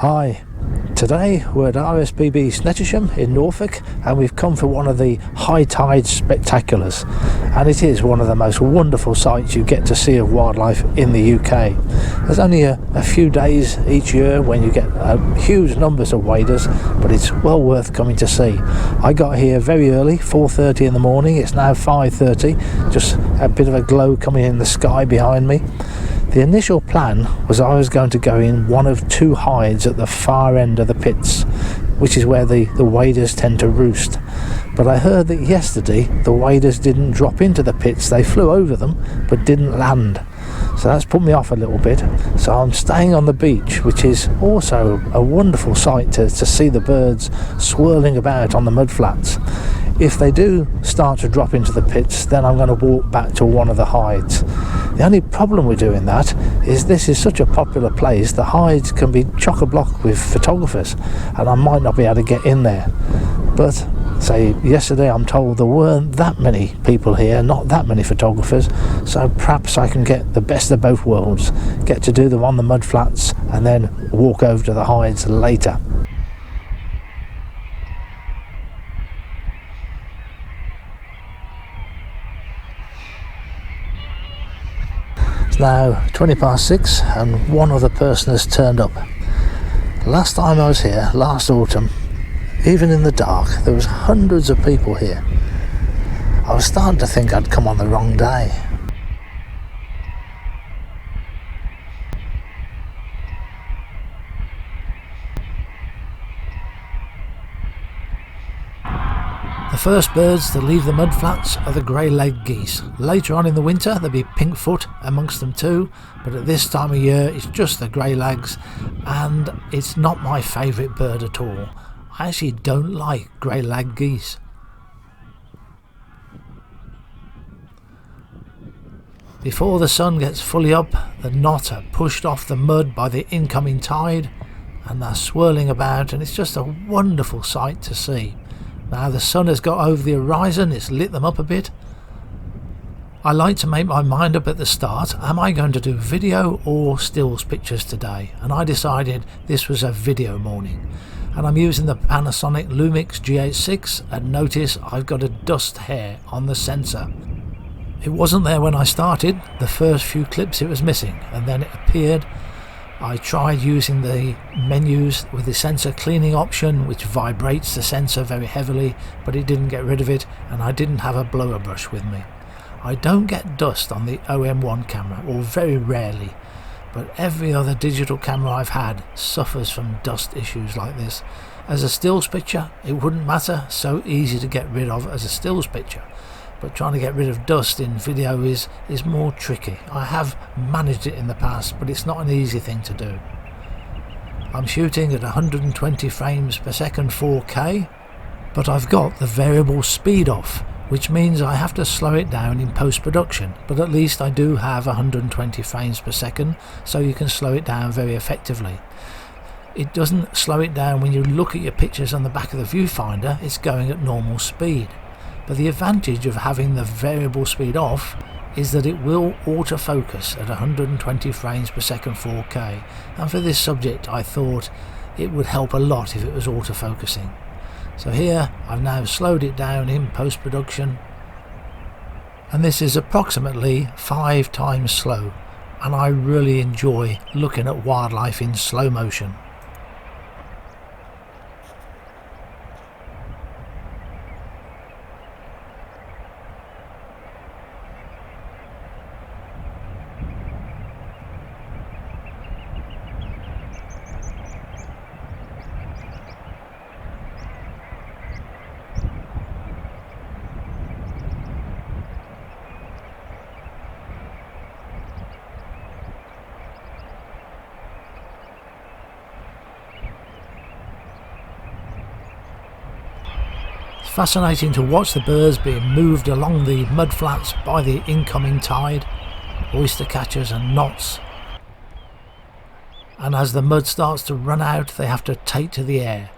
Hi, today we're at RSPB Snettisham in Norfolk, and we've come for one of the high tide spectaculars, and it is one of the most wonderful sights you get to see of wildlife in the UK. There's only a few days each year when you get huge numbers of waders, but it's well worth coming to see. I got here very early, 4:30 in the morning. It's now 5:30, just a bit of a glow coming in the sky behind me. The initial plan was I was going to go in one of two hides at the far end of the pits, which is where the waders tend to roost. But I heard that yesterday the waders didn't drop into the pits, they flew over them but didn't land. So that's put me off a little bit. So I'm staying on the beach, which is also a wonderful sight to see the birds swirling about on the mud flats. If they do start to drop into the pits, then I'm going to walk back to one of the hides. The only problem with doing that is this is such a popular place, the hides can be chock-a-block with photographers, and I might not be able to get in there. But say yesterday I'm told there weren't that many people here, not that many photographers, so perhaps I can get the best of both worlds, get to do them on the mud flats and then walk over to the hides later. Now 6:20 and one other person has turned up. Last time I was here, last autumn, even in the dark, there was hundreds of people here. I was starting to think I'd come on the wrong day. The first birds to leave the mud flats are the grey-legged geese. Later on in the winter there'll be pinkfoot amongst them too, but at this time of year it's just the grey-legs, and it's not my favourite bird at all. I actually don't like grey-legged geese. Before the sun gets fully up, the knot are pushed off the mud by the incoming tide, and they're swirling about, and it's just a wonderful sight to see. Now the sun has got over the horizon, it's lit them up a bit. I like to make my mind up at the start, am I going to do video or stills pictures today? And I decided this was a video morning. And I'm using the Panasonic Lumix GH6, and notice I've got a dust hair on the sensor. It wasn't there when I started, the first few clips it was missing, and then it appeared. I tried using the menus with the sensor cleaning option, which vibrates the sensor very heavily, but it didn't get rid of it, and I didn't have a blower brush with me. I don't get dust on the OM1 camera, or very rarely, but every other digital camera I've had suffers from dust issues like this. As a stills picture, it wouldn't matter, so easy to get rid of as a stills picture. But trying to get rid of dust in video is more tricky. I have managed it in the past, but it's not an easy thing to do. I'm shooting at 120 frames per second 4K, but I've got the variable speed off, which means I have to slow it down in post-production, but at least I do have 120 frames per second, so you can slow it down very effectively. It doesn't slow it down when you look at your pictures on the back of the viewfinder, it's going at normal speed. But the advantage of having the variable speed off is that it will autofocus at 120 frames per second 4K, and for this subject I thought it would help a lot if it was autofocusing. So here I've now slowed it down in post-production, and this is approximately 5 times slow, and I really enjoy looking at wildlife in slow motion. Fascinating to watch the birds being moved along the mud flats by the incoming tide, oystercatchers and knots. And as the mud starts to run out, they have to take to the air.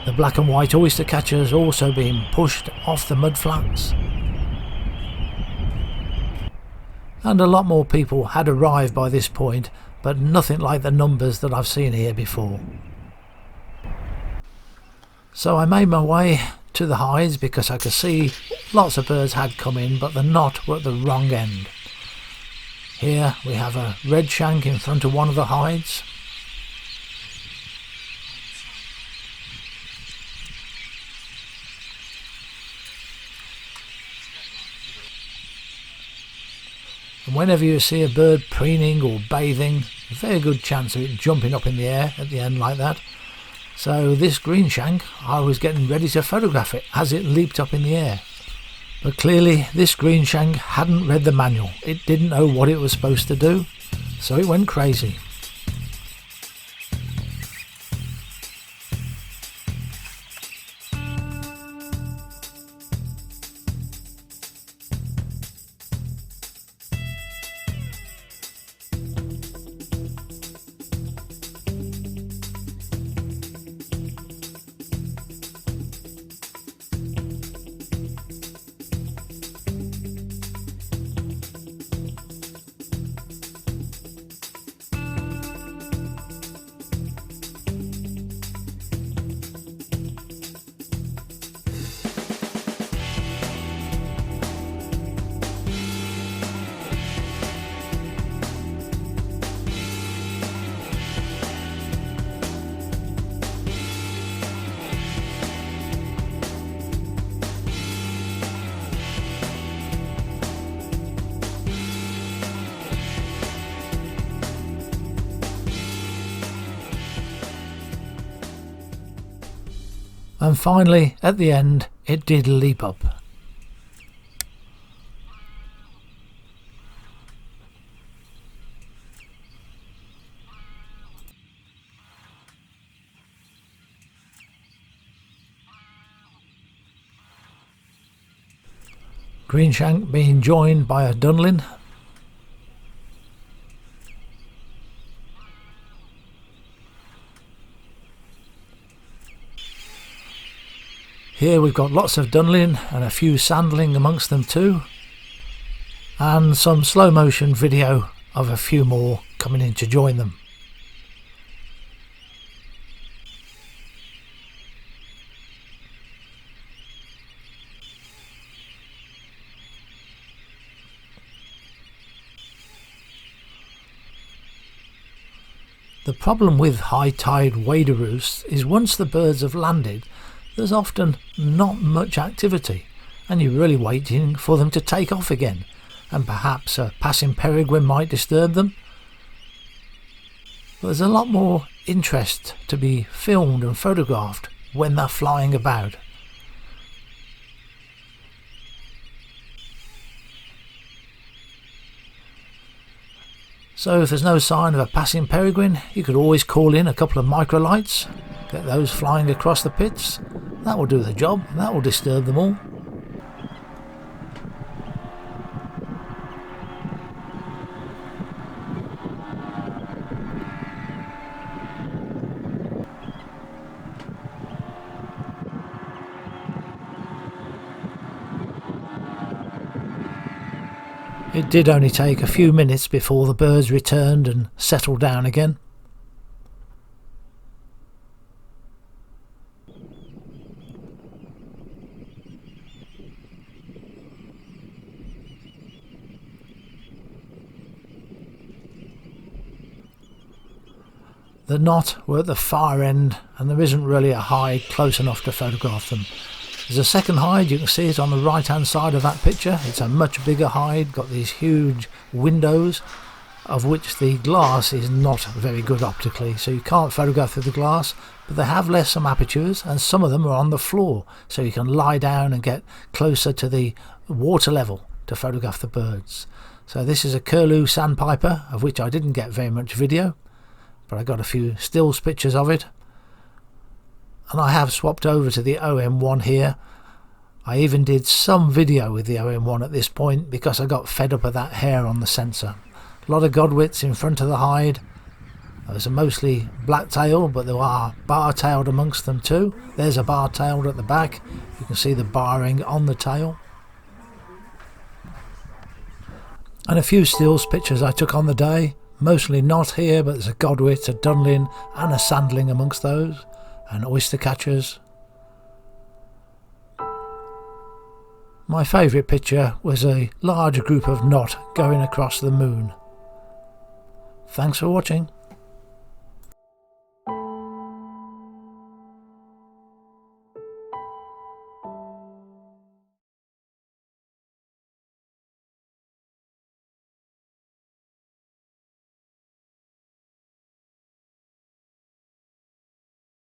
The black and white oystercatcher has also been pushed off the mud flats. And a lot more people had arrived by this point, but nothing like the numbers that I've seen here before. So I made my way to the hides because I could see lots of birds had come in, but the knot were at the wrong end. Here we have a redshank in front of one of the hides. And whenever you see a bird preening or bathing, a very good chance of it jumping up in the air at the end like that. So this greenshank, I was getting ready to photograph it as it leaped up in the air. But clearly this greenshank hadn't read the manual. It didn't know what it was supposed to do, so it went crazy. And finally, at the end, it did leap up. Greenshank being joined by a Dunlin. Here we've got lots of Dunlin and a few Sanderling amongst them too, and some slow motion video of a few more coming in to join them. The problem with high tide wader roosts is once the birds have landed, there's often not much activity and you're really waiting for them to take off again, and perhaps a passing peregrine might disturb them. But there's a lot more interest to be filmed and photographed when they're flying about. So if there's no sign of a passing peregrine, you could always call in a couple of microlights, get those flying across the pits. That will do the job, that will disturb them all. It did only take a few minutes before the birds returned and settled down again. The knot were at the far end and there isn't really a hide close enough to photograph them. There's a second hide, you can see it on the right hand side of that picture. It's a much bigger hide, got these huge windows of which the glass is not very good optically, so you can't photograph through the glass, but they have left some apertures and some of them are on the floor, so you can lie down and get closer to the water level to photograph the birds. So this is a curlew sandpiper, of which I didn't get very much video, but I got a few stills pictures of it. And I have swapped over to the OM1 here. I even did some video with the OM1 at this point because I got fed up of that hair on the sensor. A lot of Godwits in front of the hide, There's a mostly black-tailed, but there are bar-tailed amongst them too. There's a bar-tailed at the back. You can see the barring on the tail. And a few stills pictures I took on the day. Mostly not here, but there's a Godwit, a Dunlin and a Sanderling amongst those. And Oystercatchers. My favourite picture was a large group of knot going across the moon. Thanks for watching.